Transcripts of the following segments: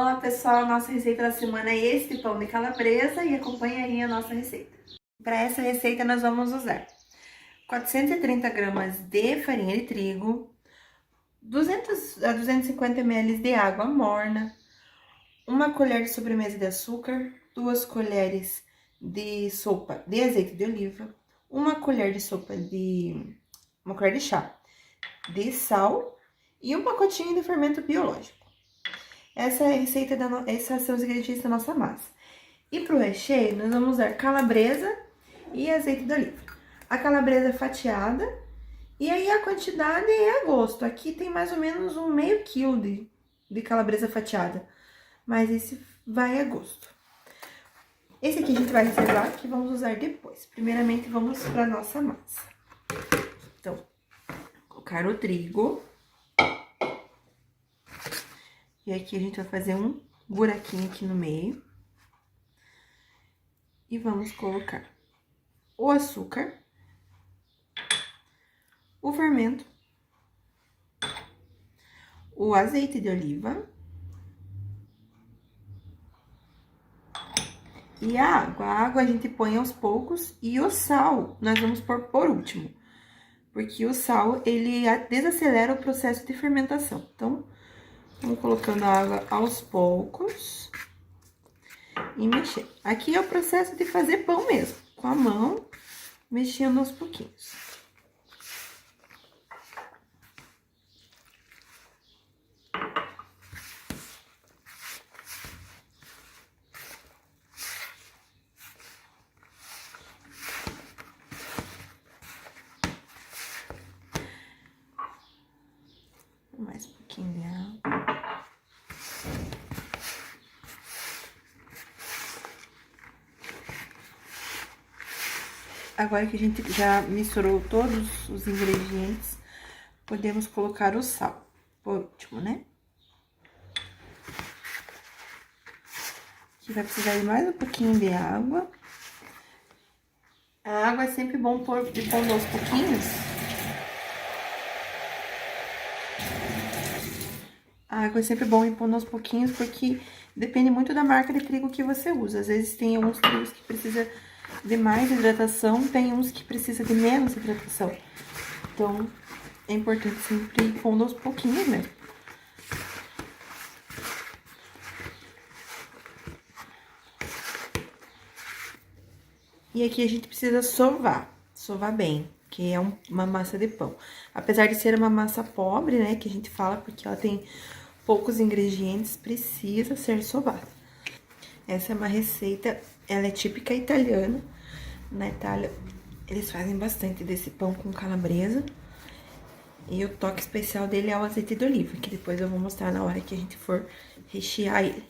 Olá pessoal, nossa receita da semana é este pão de calabresa e acompanha aí a nossa receita. Para essa receita nós vamos usar 430 gramas de farinha de trigo, 200 a 250 ml de água morna, uma colher de sobremesa de açúcar, 2 colheres de sopa de azeite de oliva, uma colher de chá de sal e um pacotinho de fermento biológico. Essa é a receita esses são os ingredientes da nossa massa. E pro recheio, nós vamos usar calabresa e azeite de oliva. A calabresa fatiada, e aí a quantidade é a gosto. Aqui tem mais ou menos um meio quilo de calabresa fatiada, mas esse vai a gosto. Esse aqui a gente vai reservar, que vamos usar depois. Primeiramente, vamos para nossa massa. Então, colocar o trigo. E aqui a gente vai fazer um buraquinho aqui no meio. E vamos colocar o açúcar, o fermento, o azeite de oliva e a água. A água a gente põe aos poucos e o sal nós vamos pôr por último, porque o sal, ele desacelera o processo de fermentação. Então, vamos colocando a água aos poucos e mexer. Aqui é o processo de fazer pão mesmo, com a mão, mexendo aos pouquinhos. Mais um pouquinho de água. Agora que a gente já misturou todos os ingredientes, podemos colocar o sal por último, né? Aqui vai precisar de mais um pouquinho de água. A água é sempre bom pôr aos pouquinhos. A água é sempre bom ir pondo aos pouquinhos, porque depende muito da marca de trigo que você usa. Às vezes tem alguns trigos que precisa de mais hidratação, tem uns que precisa de menos hidratação. Então, é importante sempre ir pondo aos pouquinhos mesmo. E aqui a gente precisa sovar bem, que é uma massa de pão. Apesar de ser uma massa pobre, né, que a gente fala, porque ela tem poucos ingredientes, precisa ser sovada. Essa é uma receita, ela é típica italiana. Na Itália, eles fazem bastante desse pão com calabresa. E o toque especial dele é o azeite de oliva, que depois eu vou mostrar na hora que a gente for rechear ele.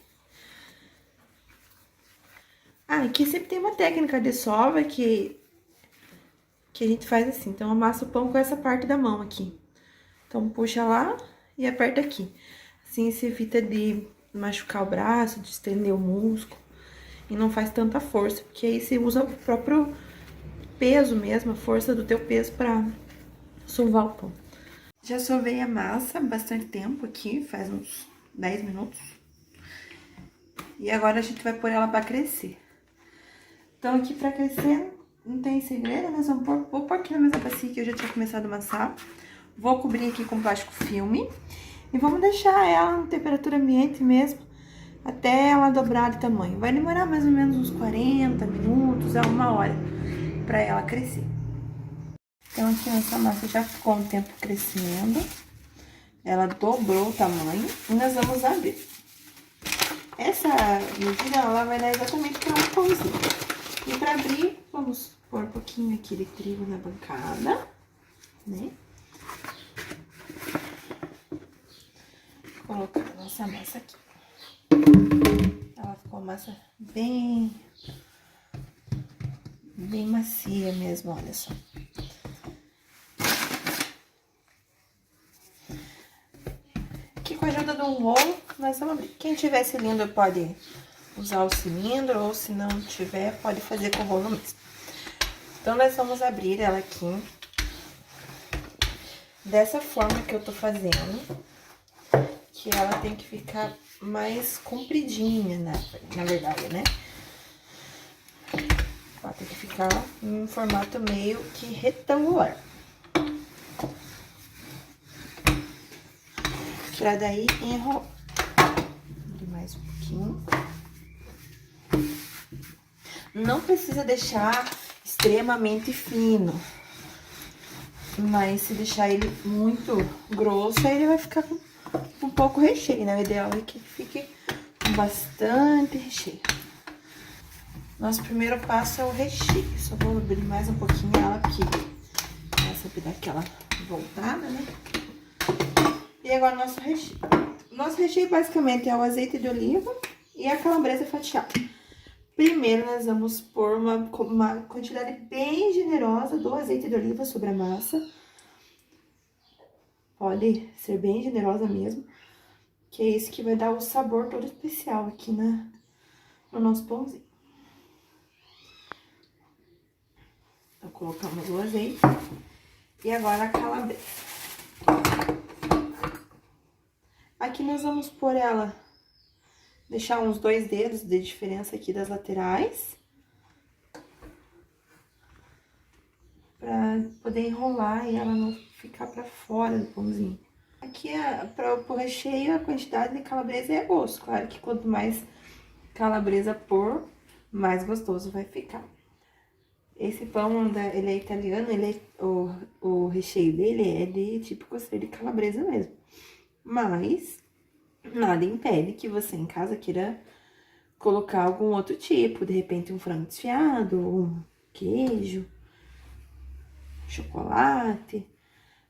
Ah, aqui sempre tem uma técnica de sova que a gente faz assim. Então, amassa o pão com essa parte da mão aqui. Então, puxa lá e aperta aqui. Assim, se evita de machucar o braço, de estender o músculo. E não faz tanta força, porque aí você usa o próprio peso mesmo, a força do teu peso pra sovar o pão. Já sovei a massa há bastante tempo aqui, faz uns 10 minutos. E agora a gente vai pôr ela pra crescer. Então, aqui pra crescer, não tem segredo, nós vamos pôr, vou pôr aqui na mesma bacia que eu já tinha começado a amassar. Vou cobrir aqui com plástico filme e vamos deixar ela na temperatura ambiente mesmo, até ela dobrar de tamanho. Vai demorar mais ou menos uns 40 minutos a 1 hora pra ela crescer. Então, aqui nossa massa já ficou um tempo crescendo. Ela dobrou o tamanho e nós vamos abrir. Essa medida, ela vai dar exatamente para um pãozinho. E para abrir, vamos pôr um pouquinho aqui de trigo na bancada, né? Colocar a nossa massa aqui. Ela ficou massa bem macia mesmo, olha só. Aqui com a ajuda de um rolo, nós vamos abrir. Quem tiver cilindro pode usar o cilindro, ou se não tiver, pode fazer com o rolo mesmo. Então, nós vamos abrir ela aqui, dessa forma que eu tô fazendo, que ela tem que ficar mais compridinha, na verdade, né? Ela tem que ficar em um formato meio que retangular. Pra daí enrolar. Mais um pouquinho. Não precisa deixar extremamente fino. Mas se deixar ele muito grosso, aí ele vai ficar com um pouco recheio, né? O ideal é que fique com bastante recheio. Nosso primeiro passo é o recheio. Só vou abrir mais um pouquinho ela aqui. Essa pra dar aquela voltada, né? E agora nosso recheio. Nosso recheio basicamente é o azeite de oliva e a calabresa fatiada. Primeiro, nós vamos pôr uma quantidade bem generosa do azeite de oliva sobre a massa. Pode ser bem generosa mesmo, que é isso que vai dar o sabor todo especial aqui no nosso pãozinho. Então, colocamos o azeite e agora a calabresa. Aqui nós vamos pôr ela, deixar uns 2 dedos de diferença aqui das laterais. Pra poder enrolar e ela não ficar pra fora do pãozinho. Aqui, pro recheio, a quantidade de calabresa é a gosto. Claro que quanto mais calabresa pôr, mais gostoso vai ficar. Esse pão, ele é italiano, o recheio dele é de tipo costeiro de calabresa mesmo. Mas, nada impede que você em casa queira colocar algum outro tipo. De repente, um frango desfiado, um queijo, chocolate.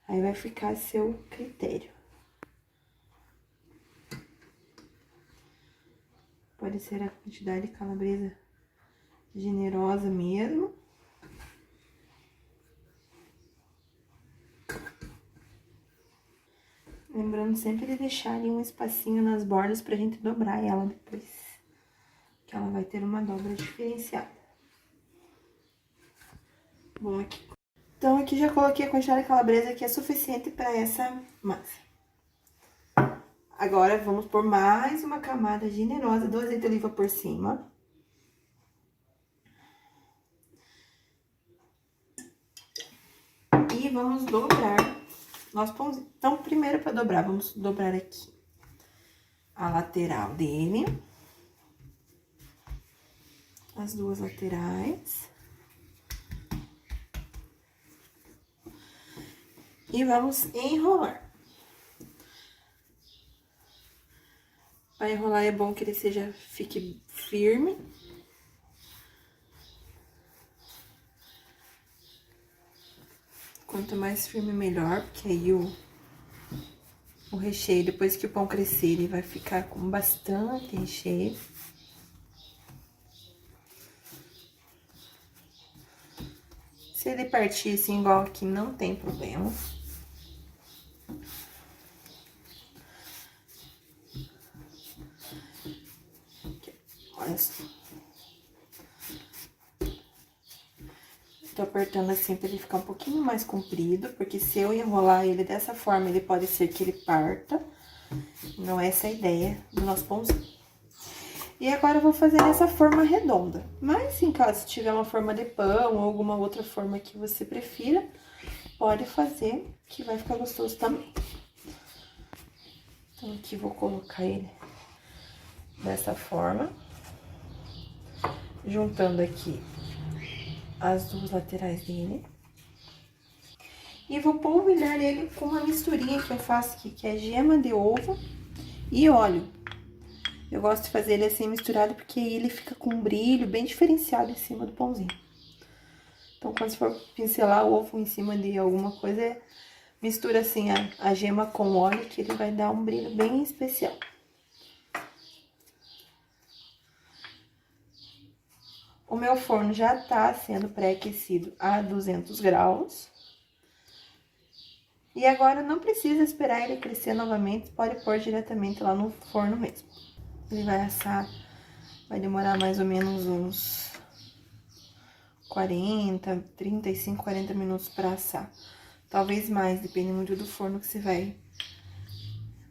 Aí vai ficar a seu critério. Pode ser a quantidade de calabresa generosa mesmo. Lembrando sempre de deixar ali um espacinho nas bordas pra gente dobrar ela depois. Que ela vai ter uma dobra diferenciada. Bom, aqui. Então, aqui já coloquei a quantidade de calabresa que é suficiente pra essa massa. Agora, vamos pôr mais uma camada generosa do azeite de oliva por cima. E vamos dobrar nosso pãozinho. Então, primeiro, para dobrar, vamos dobrar aqui a lateral dele. As 2 laterais. E vamos enrolar. Para enrolar é bom que ele fique firme. Quanto mais firme, melhor, porque aí o recheio, depois que o pão crescer, ele vai ficar com bastante recheio. Se ele partir assim, igual aqui, não tem problema. Aqui, olha só. Tô apertando assim pra ele ficar um pouquinho mais comprido, porque se eu enrolar ele dessa forma, ele pode ser que ele parta. Não é essa a ideia do nosso pãozinho. E agora eu vou fazer nessa forma redonda. Mas, se em caso tiver uma forma de pão ou alguma outra forma que você prefira, pode fazer, que vai ficar gostoso também. Então, aqui vou colocar ele dessa forma. Juntando aqui as 2 laterais dele. E vou polvilhar ele com uma misturinha que eu faço aqui, que é gema de ovo e óleo. Eu gosto de fazer ele assim misturado, porque aí ele fica com um brilho bem diferenciado em cima do pãozinho. Então, quando você for pincelar o ovo em cima de alguma coisa, mistura assim a gema com óleo, que ele vai dar um brilho bem especial. O meu forno já tá sendo pré-aquecido a 200 graus. E agora não precisa esperar ele crescer novamente, pode pôr diretamente lá no forno mesmo. Ele vai assar, vai demorar mais ou menos uns 35, 40 minutos para assar. Talvez mais, depende muito do forno que você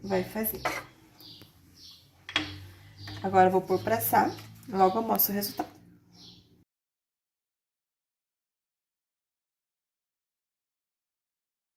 vai fazer. Agora eu vou pôr pra assar, logo eu mostro o resultado.